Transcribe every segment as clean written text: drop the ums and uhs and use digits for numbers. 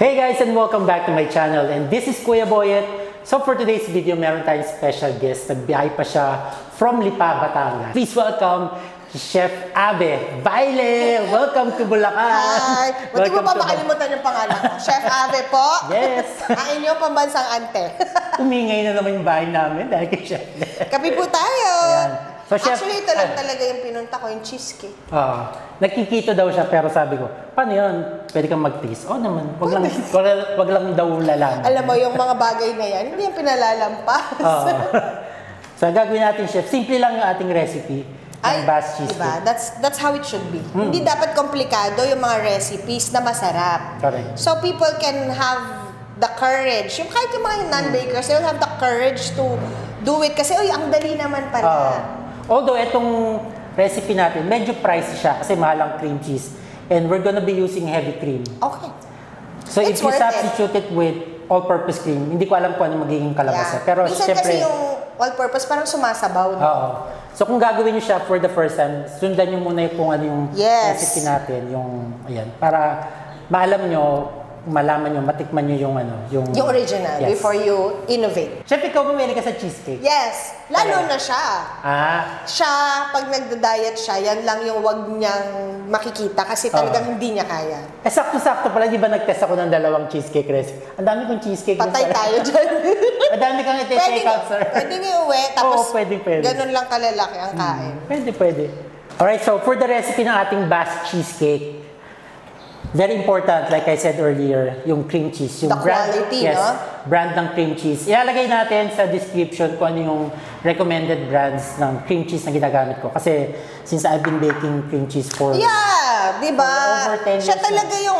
Hey guys, and welcome back to my channel, and this is Kuya Boyet. So for today's video, meron tayong special guest. Nagbiyahe pa siya from Lipa, Batangas. Please welcome Chef Ave Baile. Welcome to Bulacan. Hi! Buti mo ba makalimutan yung pangalan ko? Chef Ave po. Yes. Ang inyong pambansang ante. Umingay na naman yung bahay namin dahil kay Chef. Kape po tayo. Ayan. So, Chef, actually, ito lang talaga yung pinunta ko, yung cheesecake. Nagkikito daw siya, pero sabi ko, paano yun? Pwede kang mag-taste? Oh naman, wag lang daw lalaman. Alam mo, yung mga bagay na yan, hindi yung pinalalampas. So, gagawin natin, Chef. Simple lang yung ating recipe. Ay, Bass cheesecake. Diba? That's how it should be. Hindi dapat komplikado yung mga recipes na masarap. Correct. So, people can have the courage. Yung kahit yung mga non-bakers, they'll have the courage to do it. Kasi, ang dali naman pala. Although itong recipe natin, medyo pricey siya kasi mahal ang cream cheese. And we're gonna be using heavy cream. Okay. So if you substitute it with all-purpose cream, hindi ko alam kung ano magiging kalabasa. Yeah. Pero minsan syempre, kasi yung all-purpose parang sumasabaw. No? Oo. So kung gagawin nyo siya for the first time, sundan nyo muna yung kung ano yung recipe natin. Yung, ayan, para maalam nyo, malaman nyo, matikman nyo yung ano. Yung original, before you innovate. Chef, ikaw bumili ka sa cheesecake? Yes. Lalo na siya. Siya, pag nagda-diet siya, yan lang yung wag niyang makikita kasi talagang hindi niya kaya. Sakto-sakto pala, di ba nagtest ako ng 2 cheesecake recipe? Ang dami kong cheesecake. Patay tayo dyan. Ang dami kang i-take out, sir. Pwede niyo uwi, tapos pwede. ganun lang kalalaki ang kain. Pwede. Alright, so for the recipe ng ating Bass cheesecake, very important, like I said earlier, yung cream cheese. Yung the quality, no? Brand ng cream cheese. Ilalagay natin sa description kung ano yung recommended brands ng cream cheese na ginagamit ko. Kasi since I've been baking cream cheese for di ba? over 10 years Siya talaga yung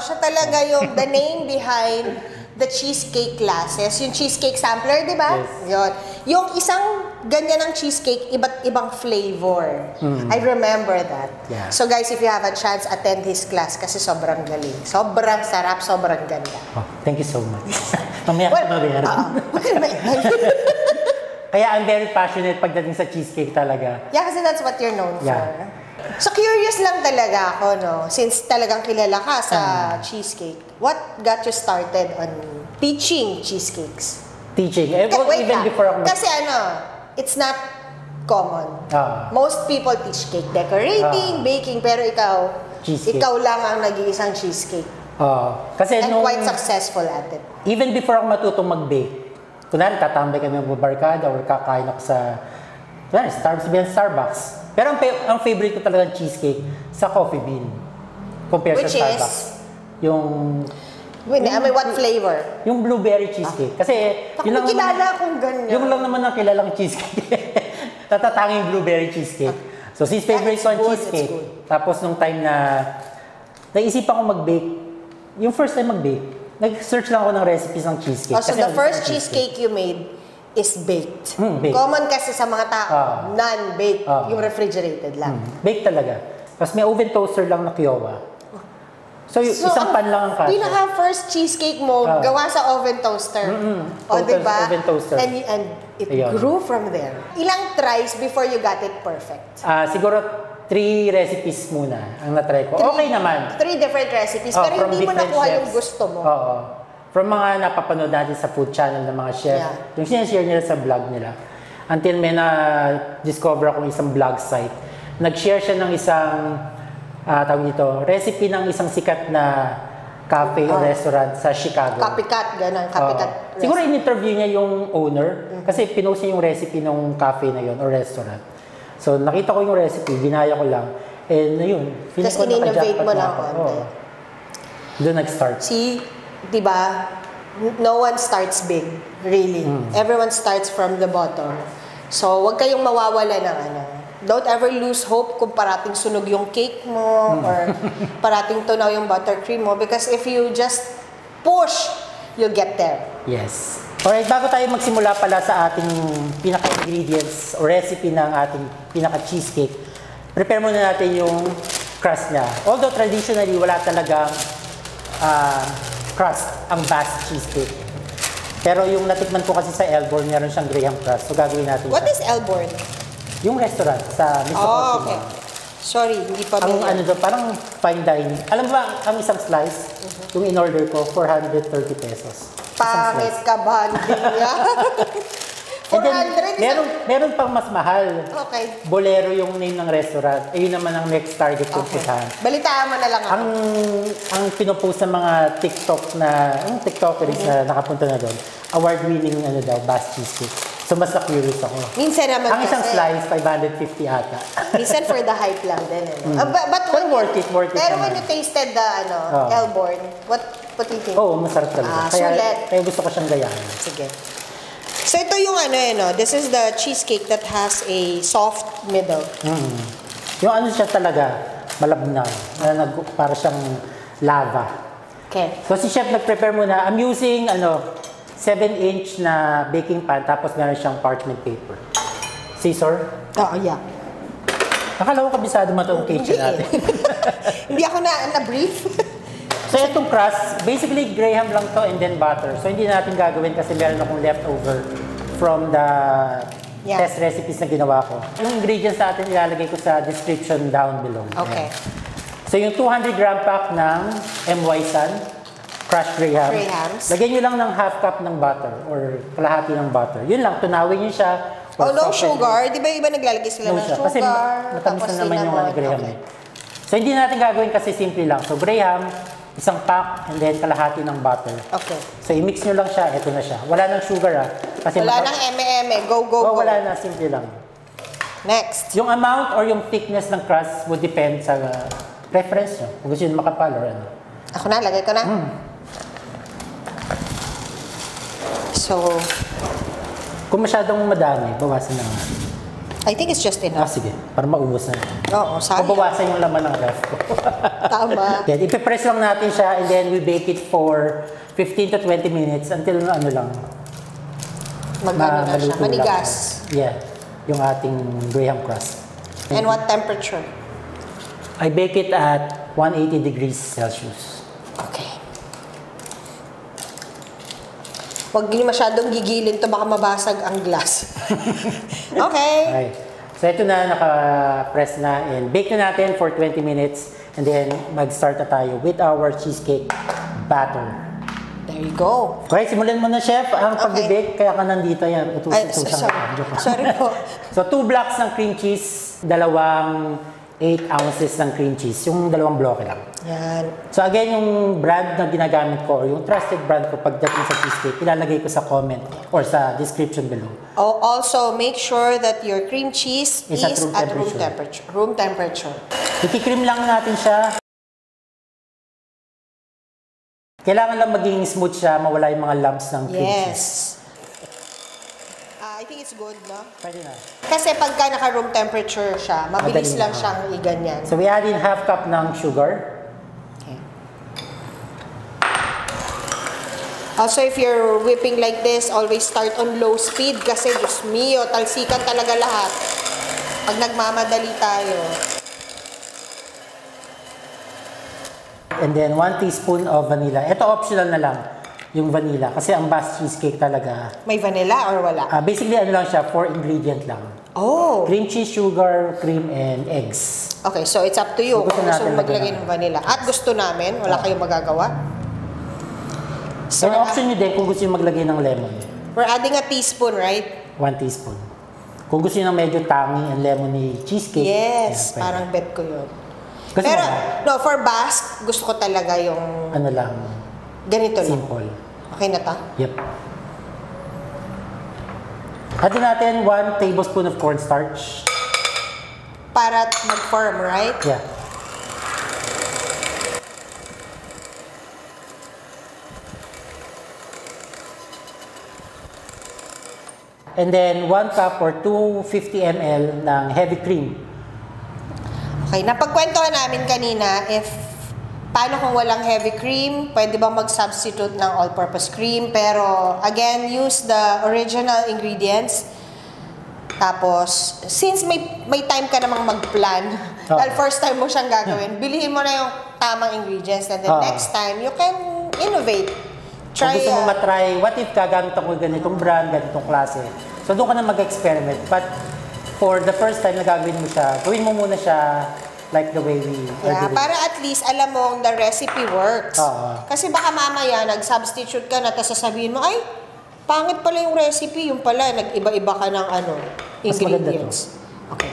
siya talaga yung the name behind the cheesecake classes. Yung cheesecake sampler, di ba? Yes. Yun. Yung isang ganyan ng cheesecake, iba't ibang flavor. I remember that. Yeah. So guys, if you have a chance, attend his class kasi sobrang galing. Sobrang sarap, sobrang ganda. Thank you so much. Mamaya ka mabayaran. Kaya I'm very passionate pagdating sa cheesecake talaga. Yeah, kasi that's what you're known for. So curious lang talaga ako, no? Since talagang kilala ka sa cheesecake, what got you started on teaching cheesecakes? Teaching? Even before ako... Kasi it's not common. Most people teach cake decorating, baking, pero ikaw lang ang nag-iisang cheesecake. Kasi and quite successful at it. Even before ako matutong mag-bake, kunwari tatambay kami ng barkada or kakain ako sa Starbucks. Pero ang favorite ko talaga cheesecake sa Coffee Bean. Compared sa Starbucks. What flavor? Yung blueberry cheesecake. Kasi yun lang kilala kung ganyan. Yung lang naman ang kilalang cheesecake. Tatatanging blueberry cheesecake. So since favorite ko ang cheesecake, tapos nung time na naisipan ko mag-bake, yung first time mag-bake, nag-search lang ako ng recipes ng cheesecake. So the first cheesecake you made is baked. Common kasi sa mga tao, non-baked, yung refrigerated lang. Baked talaga. Tapos may oven toaster lang na Kiowa. So isang pan lang ang kasya. Pinaka-first cheesecake mo, gawa sa oven toaster. Diba? Oven toaster. And it grew from there. Ilang tries before you got it perfect? Siguro 3 recipes muna ang na-try ko. Okay naman. 3 different recipes, pero hindi mo nakuha yung gusto mo. From mga napapanood natin sa food channel ng mga chef, yung sinashare nila sa vlog nila. Until may na-discover akong isang vlog site. Nag-share siya ng isang, tawag dito, recipe ng isang sikat na cafe o restaurant sa Chicago. Copycat, gano'n. Copycat. Siguro in-interview niya yung owner, kasi pinost niya yung recipe ng cafe na yun o restaurant. So nakita ko yung recipe, ginaya ko lang. And ayun, just in-innovate mo lang konti. Doon nag-start. Diba, no one starts big, really. Everyone starts from the bottom. So, wag kayong mawawala ng Don't ever lose hope kung parating sunog yung cake mo or parating tunaw yung buttercream mo because if you just push, you'll get there. Yes. Alright, bago tayo magsimula pala sa ating pinaka-ingredients o recipe ng ating pinaka-cheesecake, prepare muna natin yung crust niya. Although traditionally, wala talagang crust ang Bass cheesecake. Pero yung natikman ko kasi sa Elborn, meron siyang graham crust. So gagawin natin What is Elborn? Yung restaurant sa Mr. Okay. Sorry, hindi pa Ang ano daw, parang fine dining. Alam mo ba, ang isang slice, yung in-order ko, 430 pesos. Pangit ka ba? And then, 400? meron pang mas mahal. Okay. Bolero yung name ng restaurant. Ayun naman ang next target kong puntahan. Balitaan mo na lang ako. Ang pinupost ng mga TikTok na, TikTokers na nakapunta na doon, award-winning ano daw, Bass Cheesecake. So, mas na-curious ako. Minsan naman Ang isang kasi, slice, 550 ata. minsan for the hype lang din. Pero worth it Pero when naman. you tasted the Elborn, what do you think? Oo, masarap talaga. Sulit. Kaya gusto ko siyang gayahin. Sige. So ito yung this is the cheesecake that has a soft middle. Yung ano siya talaga, malabnaw. Para siyang lava. Okay. So si chef nag-prepare muna. I'm using 7-inch na baking pan, tapos meron siyang parchment paper. Scissor. Oo, yeah. Akala ko kabisado mo itong kitchen natin. Hindi ako na-brief. So itong crust, basically Graham lang to and then butter. So hindi natin gagawin kasi meron akong leftover from the test recipes na ginawa ko. Yung ingredients natin ilalagay ko sa description down below. Okay. So yung 200 gram pack ng MY San, crushed Grahams. Lagyan nyo lang ng half cup ng butter or kalahati ng butter. Yun lang, tunawin nyo siya. No sugar. Di ba iba naglalagay sila ng sugar? Kasi matamis na naman yung Graham. Okay. So hindi natin gagawin kasi simple lang. So Graham, isang pack, and then kalahati ng butter. Okay. So i-mix nyo lang siya, ito na siya. Wala nang sugar Kasi wala nang eme-eme, go. Wala na, simple lang. Next. Yung amount or yung thickness ng crust would depend sa preference nyo. Kung gusto nyo makapal or ano. Ako na, lagay ko na. So, kung masyadong madami, bawasan na nga. I think it's just enough. Sige. Para maubos na. Oo, sayang. Bawasan yung laman ng ref ko. Tama. Then, ipipress lang natin siya and then we bake it for 15 to 20 minutes until ano lang. Mag-ano na siya, manigas. Yeah. Yung ating Graham crust. And what temperature? I bake it at 180 degrees Celsius. Okay. Huwag niyo masyadong gigilin to, baka mabasag ang glass. Okay. Okay. So ito na, naka-press na and bake na natin for 20 minutes and then mag-start na tayo with our cheesecake batter. There you go. Okay, simulan mo na, chef, ang pag-bake. Kaya ka nandito yan. Sorry po. So 2 blocks ng cream cheese, 8 ounces ng cream cheese, yung 2 bloke lang. Yan. So again, yung brand na ginagamit ko, or yung trusted brand ko pagdating sa cheesecake, ilalagay ko sa comment or sa description below. Oh, also, make sure that your cream cheese is at room temperature. temperature. Room temperature. Ikikream lang natin siya. Kailangan lang maging smooth siya, mawala yung mga lumps ng cream cheese. Yes. I think it's good, no? Pwede na. Kasi pagka naka-room temperature siya, mabilis Madali lang na. siyang iganyan. So we add in half cup ng sugar. Okay. Also, if you're whipping like this, always start on low speed kasi, Diyos mio, talsikan talaga lahat. Pag nagmamadali tayo. And then 1 teaspoon of vanilla. Ito optional na lang, yung vanilla. Kasi ang Bass Cheesecake talaga, May vanilla or wala? basically ano lang siya, 4 ingredient lang. Oh! Cream cheese, sugar, cream, and eggs. Okay, so it's up to you So, kung gusto mo maglagay ng vanilla. At gusto namin, wala kayong magagawa. So, option nyo din kung gusto nyo maglagay ng lemon. We're adding a teaspoon, right? 1 teaspoon. Kung gusto nyo ng medyo tangy and lemony cheesecake. Yes, pwede. parang bet ko yun. Kasi Pero, no, for Basque, gusto ko talaga yung ano lang, ganito lang. simple. Okay na ta? Yep. Atin natin 1 tablespoon of cornstarch. Para mag-firm, right? Yeah. And then 1 cup or 250 ml ng heavy cream. Okay, napagkwentuhan namin kanina if paano kung walang heavy cream, pwede bang mag-substitute ng all-purpose cream, pero again, use the original ingredients. Tapos, since may time ka namang mag-plan, dahil first time mo siyang gagawin, bilihin mo na yung tamang ingredients and then next time, you can innovate. Kung gusto mo matry, what if gagamit ako ganitong brand, ganitong klase. So doon ka na mag-experiment. But for the first time na gagawin mo siya, gawin mo muna siya like the way we are Yeah, doing. para at least alam mo the recipe works. Oo. Kasi baka mamaya nag-substitute ka na tapos sasabihin mo, ay, pangit pala yung recipe. Yung pala, nag-iba-iba ka ng Mas maganda ingredients. Okay.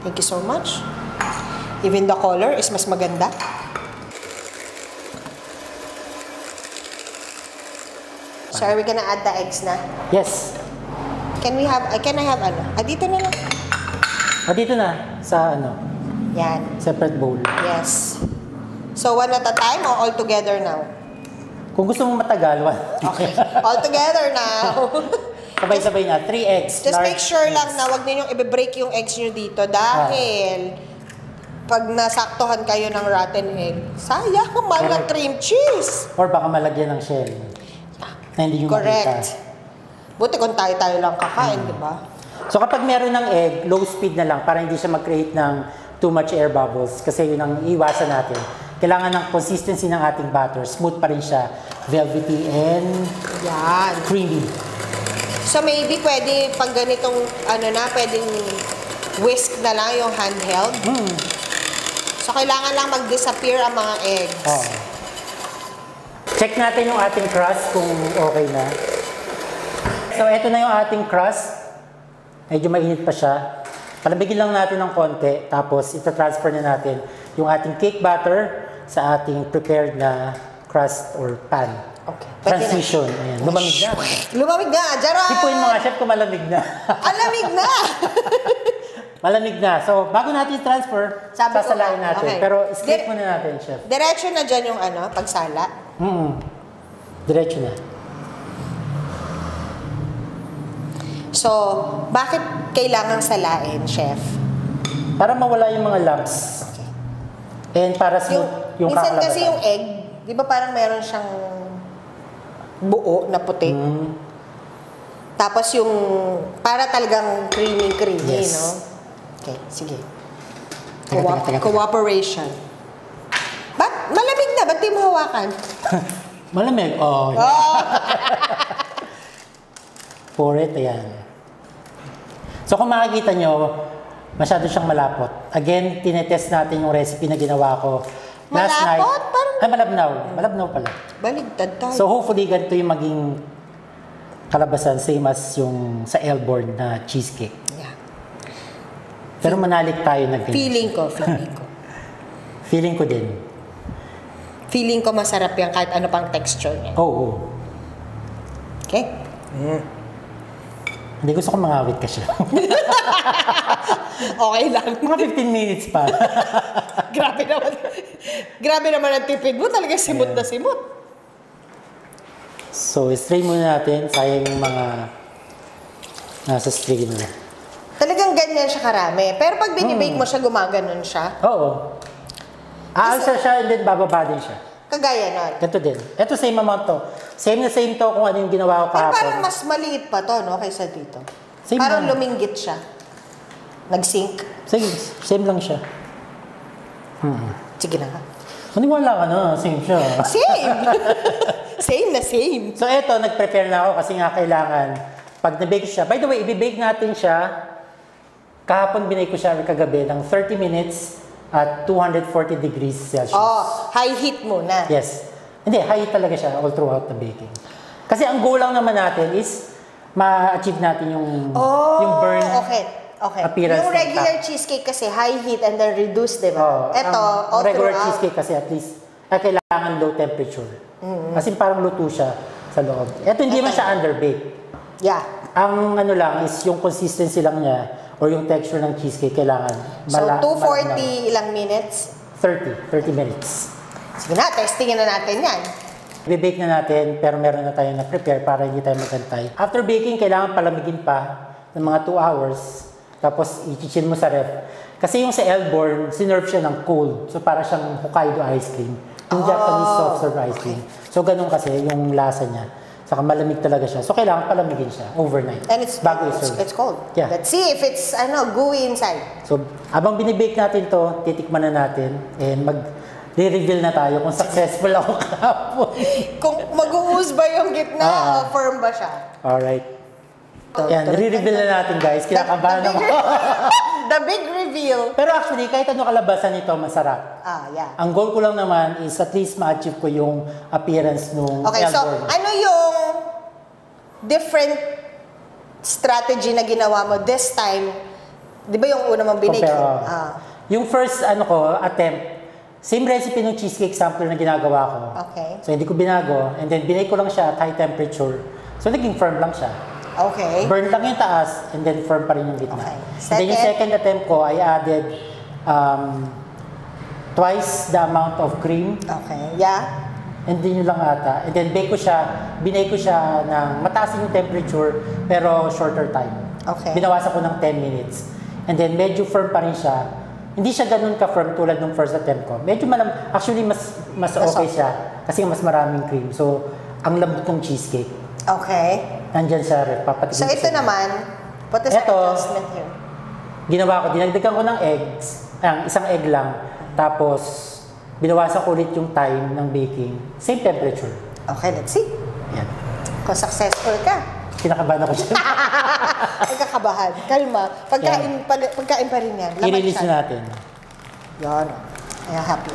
Thank you so much. Even the color is mas maganda. So are we gonna add the eggs na? Yes. Can I have ano? Dito na lang. Dito na, sa ano, Yan. separate bowl. Yes. So one at a time or all together now? Kung gusto mo matagal, Okay. All together now. sabay-sabay na. 3 eggs. Just large make sure eggs. lang na wag ninyong i-break yung eggs nyo dito dahil pag nasaktuhan kayo ng rotten egg, sayang, mahal ng cream cheese. Or baka malagyan ng shell. Na hindi nyo Correct. makita. Buti kung tayo-tayo lang kakain, di ba? So kapag meron ng egg, low speed na lang para hindi siya mag-create ng too much air bubbles kasi yun ang iwasan natin. Kailangan ng consistency ng ating batter. Smooth pa rin siya. Velvety and Yan. creamy. So maybe pwede pag ganitong pwedeng whisk na lang yung handheld. So kailangan lang mag-disappear ang mga eggs. Oh. Check natin yung ating crust kung okay na. So ito na yung ating crust. Medyo mainit pa siya. Palamigin lang natin ng konti. Tapos ita-transfer na natin yung ating cake batter sa ating prepared na crust or pan. Okay. Transition. Ayan. Lumamig na. Lumamig na! Jarot! Sipuin mo nga, chef, kung malamig na. Alamig na! Malamig na. So, bago natin transfer, Sabi ko sasalain nga, natin. okay. Pero skip muna natin, chef. Diretso na dyan yung pagsala. Diretso na. So, bakit kailangang salain, chef? Para mawala yung mga lumps. Okay. And para smooth yung minsan kakalabasan. kasi yung egg, di ba parang meron siyang buo na puti? Tapos yung, para talagang creamy, Yes. no? Okay, sige. Teka. Cooperation. Malamig na, ba't di mo hawakan? Malamig. Oh. Oh! Pour it. Ayan. So kung makikita nyo, masyado siyang malapot. Again, tinetest natin yung recipe na ginawa ko last night. Malapot? Parang- Ay, malabnaw. Malabnaw pala. Baligtad tayo. So hopefully, ganito yung maging kalabasan. Same as yung sa Elborn na cheesecake. Yeah. Pero manalik tayo na ganyan. Feeling ko. Feeling ko din. Feeling ko masarap yan kahit ano pang texture niya. Oo. Okay? Hindi gusto ko mangawit ka siya. Okay lang. Mga 15 minutes pa. Grabe naman. Grabe naman ang tipid mo. Talaga simot na simot. So, strain muna natin. Sayang yung mga nasa strain na. Talagang ganyan siya karami. Pero pag binibake mo siya, gumaganon siya. Oo. Aalsa siya and then bababa din siya. Kagaya nun. Ganito din. Ito same amount to. Same na same to kung ano yung ginawa ko Pero kahapon. parang mas maliit pa to, no? Kaysa dito. Same Parang lang. luminggit siya. Nag-sink. Sige, same lang siya. Sige na nga. Maniwala ka na, same siya. Same! Same na same. So eto, nag-prepare na ako kasi nga kailangan pag na-bake siya. By the way, i-bake natin siya. Kahapon binake ko siya kagabi ng 30 minutes at 240 degrees Celsius. Oh, high heat muna. Yes. Hindi, high heat talaga siya all throughout the baking. Kasi ang goal lang naman natin is ma-achieve natin yung burn appearance. Yung ng regular top. cheesecake kasi high heat and then reduce, di ba? Oo. Ito, ang all regular throughout. cheesecake kasi at least kailangan low temperature. Kasi parang luto siya sa loob. Ito hindi man siya underbake. Yeah. Ang ano lang is yung consistency lang niya or yung texture ng cheesecake kailangan So, 240 ilang minutes? 30 minutes. Sige na, testingin na natin yan. I-bake na natin pero meron na tayo na-prepare para hindi tayo magantay. After baking, kailangan palamigin pa ng mga 2 hours. Tapos, i-chill mo sa ref. Kasi yung sa Elborn, sinerve siya ng cold. So, para siyang Hokkaido ice cream. Yung Japanese soft serve ice cream. So, ganun kasi yung lasa niya. Saka malamig talaga siya. So, kailangan palamigin siya overnight. And it's bago i-serve. it's cold. Yeah. Let's see if it's gooey inside. So, habang binibake natin to, titikman na natin. And mag-reveal na tayo kung successful ako kahapon. Kung mag-uus ba yung gitna o firm ba siya? Alright. Yan, re-reveal na natin guys. Kinakabahan ako. The big reveal. Pero actually, kahit ano kalabasan nito, masarap. Yeah. Ang goal ko lang naman is at least ma-achieve ko yung appearance nung Okay, so Elborn. ano yung different strategy na ginawa mo this time? Di ba yung una mong binake? Yung first attempt, same recipe ng cheesecake sampler na ginagawa ko. Okay. So hindi ko binago, and then binake ko lang siya at high temperature. So naging firm lang siya. Okay. Burn lang yung taas, and then firm pa rin yung gitna. Okay. And then yung second attempt ko, I added twice the amount of cream. Okay. Yeah. And then yun lang ata. And then binake ko siya ng mataas yung temperature, pero shorter time. Okay. Binawasan ko ng 10 minutes. And then medyo firm pa rin siya. Hindi siya ganun ka-firm tulad ng first attempt ko. Medyo actually mas okay siya kasi mas maraming cream. So, ang lambot ng cheesecake. Okay. Nandyan sa ref. Papatigil So, ko ito siya. naman, put this adjustment here. Ginawa ko, dinagdagan ko ng eggs, isang egg lang. Tapos, binawasan ko ulit yung time ng baking. Same temperature. Okay, let's see. Yan. Kung successful ka. Kinakabahan ako siya. Ay, kakabahan. Kalma. Pagkain pa rin yan. Laman I-release siya. na natin. Yan. Ay, happy.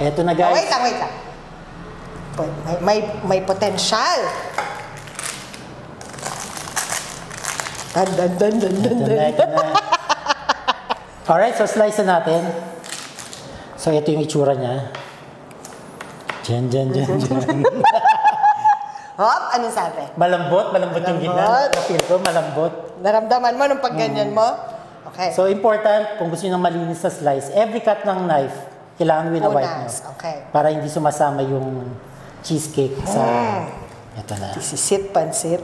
Eto na guys. Wait lang. May potential. Ito na. Alright, so slice na natin. So ito yung itsura niya. Diyan. Hop, anong sabi? Malambot yung gitna. Na-feel ko, malambot. Naramdaman mo nung pagganyan mo? Okay. So important, kung gusto nyo ng malinis na slice, every cut ng knife, kailangan wina-wipe nyo. Okay. Para hindi sumasama yung cheesecake sa... Ito na. This is it, pansit.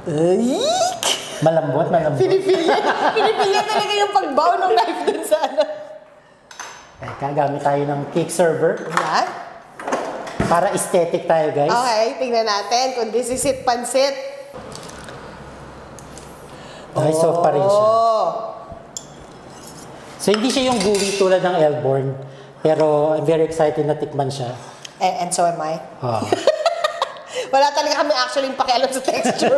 Ay! Malambot. Pinipilya talaga yung pagbaw ng knife dun sa ano. Gagamit tayo ng cake server. Yan. Para aesthetic tayo, guys. Okay, tingnan natin kung this is it, pansit. Okay, soft pa rin siya. So, hindi siya yung gooey tulad ng Elborn. Pero, I'm very excited na tikman siya. And so am I. Oh. Wala talaga kami actually pakialam sa texture.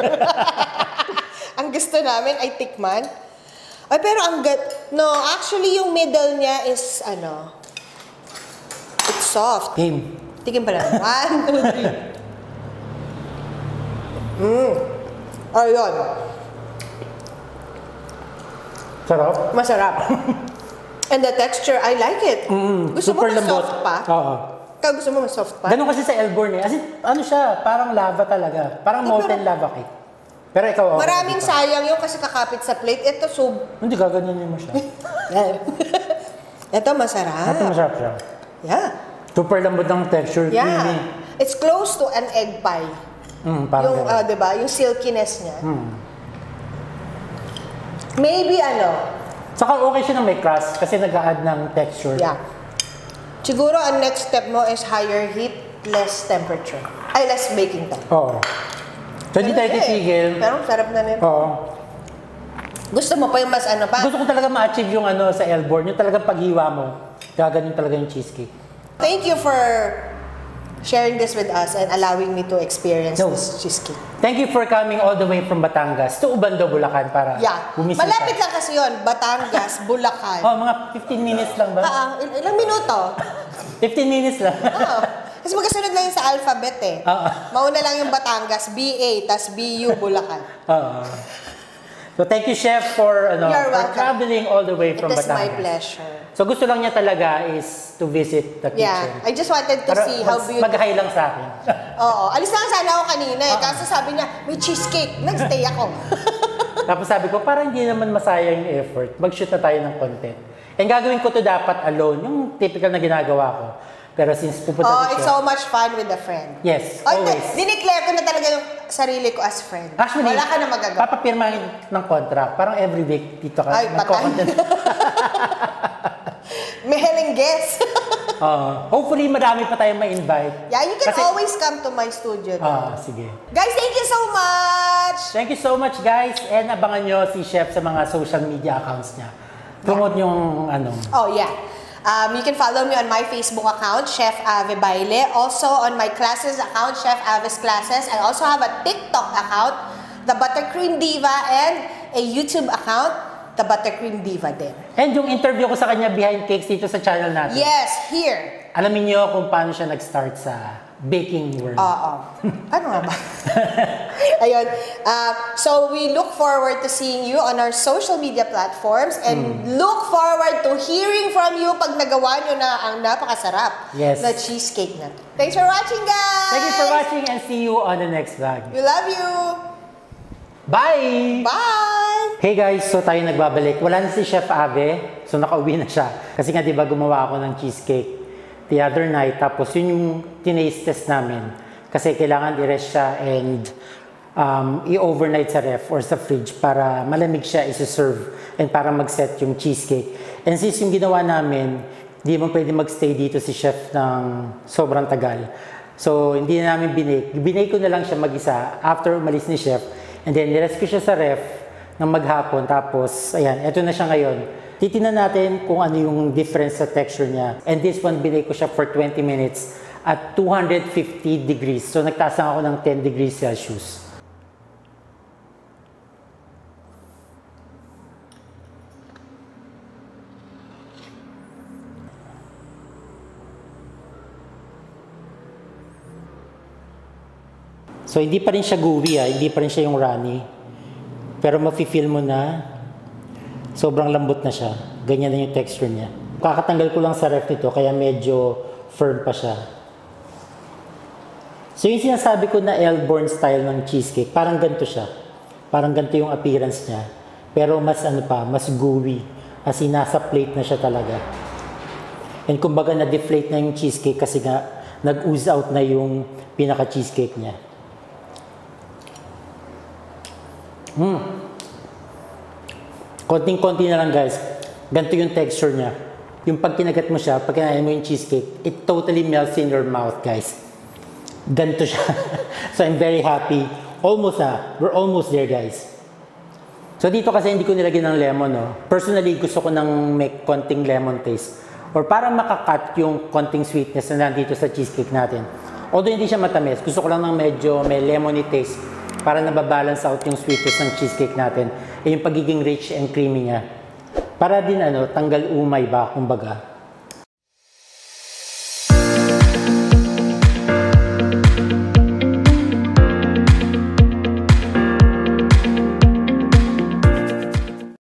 Ang gusto namin ay tikman. Ay, pero no, actually yung middle niya is, it's soft. Game. Tikim pa lang. 1, 2, 3. Ayun. Sarap. Masarap. And the texture, I like it. Gusto Super mo mas lambot. soft pa? Oo. Ikaw gusto mo mas soft pa? Ganun kasi sa Elborn eh. As in, siya, parang lava talaga. Parang molten lava cake. Pero ikaw, okay. Maraming sayang yung kasi kakapit sa plate. Ito, Hindi, gaganyanin mo siya. Ito, masarap. Ito masarap siya. Yeah. Super lambot ng texture. Yeah. Creamy. It's close to an egg pie. Parang Yung, ganun. diba? Yung silkiness niya. Maybe Saka okay siya na may crust kasi nag-a-add ng texture. Yeah. Siguro, ang next step mo is higher heat, less temperature. Ay, less baking time. Oo. So, hindi tayo titigil. Pero sarap na nito. Oo. Gusto mo pa yung mas pa? Gusto ko talaga ma-achieve yung sa Elborn. Yung talagang paghiwa mo. Gaganin talaga yung cheesecake. Thank you for sharing this with us and allowing me to experience this cheesecake. Thank you for coming all the way from Batangas to Ubando, Bulacan para bumisita. Malapit lang kasi yun. Batangas, Bulacan. Mga 15 minutes lang ba? Ilang minuto? 15 minutes lang. Kasi magkasunod lang yung sa alphabet eh. Mauna lang yung Batangas, BA, tas BU, Bulacan. So thank you, Chef, for traveling all the way from Batangas. It is my pleasure. So gusto lang niya talaga is to visit the kitchen. Yeah, I just wanted to see how beautiful. Mag-hi lang sa akin. Oo, alis lang sana ako kanina eh. Kaso sabi niya, may cheesecake. Nagstay ako. Tapos sabi ko, parang hindi naman masayang yung effort. Mag-shoot na tayo ng content. And gagawin ko to dapat alone, yung typical na ginagawa ko. Pero since pupunta si It's Chef, so much fun with a friend. yes, always. Dineclare ko na talaga yung sarili ko as friend. Actually, wala ka na magagawa. papapirmahin ng contract. Parang every week dito ka. Ay, patay. May helling guest. Hopefully, marami pa tayong ma-invite. Yeah, you can always come to my studio. Sige. Guys, thank you so much! Thank you so much, guys. And abangan nyo si Chef sa mga social media accounts niya. Promote yung Oh, yeah. You can follow me on my Facebook account, Chef Ave Baile. Also on my classes account, Chef Ave's Classes. I also have a TikTok account, The Buttercream Diva, and a YouTube account, the Buttercream Diva din. And yung interview ko sa kanya behind cakes dito sa channel natin. Yes, here. Alamin niyo kung paano siya nag-start sa baking world. Oo. Ano nga ba? Ayun. So we look forward to seeing you on our social media platforms and look forward to hearing from you pag nagawa nyo na ang napakasarap na cheesecake na to. Thanks for watching, guys! Thank you for watching and see you on the next vlog. We love you! Bye! Bye! Hey guys, so tayo nagbabalik. Wala na si Chef Ave, so nakauwi na siya. Kasi nga diba gumawa ako ng cheesecake the other night, tapos yun yung tinaste test namin. Kasi kailangan i-rest siya and i-overnight sa ref or sa fridge para malamig siya isi-serve and para mag-set yung cheesecake. And since yung ginawa namin, hindi mo pwede mag-stay dito si Chef ng sobrang tagal. So hindi na namin binake. Binake ko na lang siya mag-isa after umalis ni Chef. And then nirescue siya sa ref ng maghapon. Tapos, ayan, eto na siya ngayon. Titingnan natin kung ano yung difference sa texture niya. And this one, binake ko siya for 20 minutes at 250 degrees. So, nagtaas lang ako ng 10 degrees Celsius. So, hindi pa rin siya gooey, hindi pa rin siya yung runny. Pero mafe-feel mo na sobrang lambot na siya. Ganyan na yung texture niya. Kakatanggal ko lang sa ref nito, kaya medyo firm pa siya. So, yung sinasabi ko na Elborn style ng cheesecake, parang ganito siya. Parang ganito yung appearance niya. Pero mas mas gooey. As in, nasa plate na siya talaga. And kumbaga na-deflate na yung cheesecake kasi nga nag-ooze out na yung pinaka-cheesecake niya. Konting-konti na lang guys. Ganito yung texture niya. Yung pag kinagat mo siya, pag kinain mo yung cheesecake, it totally melts in your mouth guys. Ganito siya. So I'm very happy. Almost na. We're almost there guys. So dito kasi hindi ko nilagyan ng lemon. No? Personally, gusto ko ng may konting lemon taste. Or para makakat yung konting sweetness na nandito sa cheesecake natin. Although hindi siya matamis, gusto ko lang ng medyo may lemony taste para nababalance out yung sweetness ng cheesecake natin. E yung pagiging rich and creamy niya. Para din tanggal umay ba, kumbaga.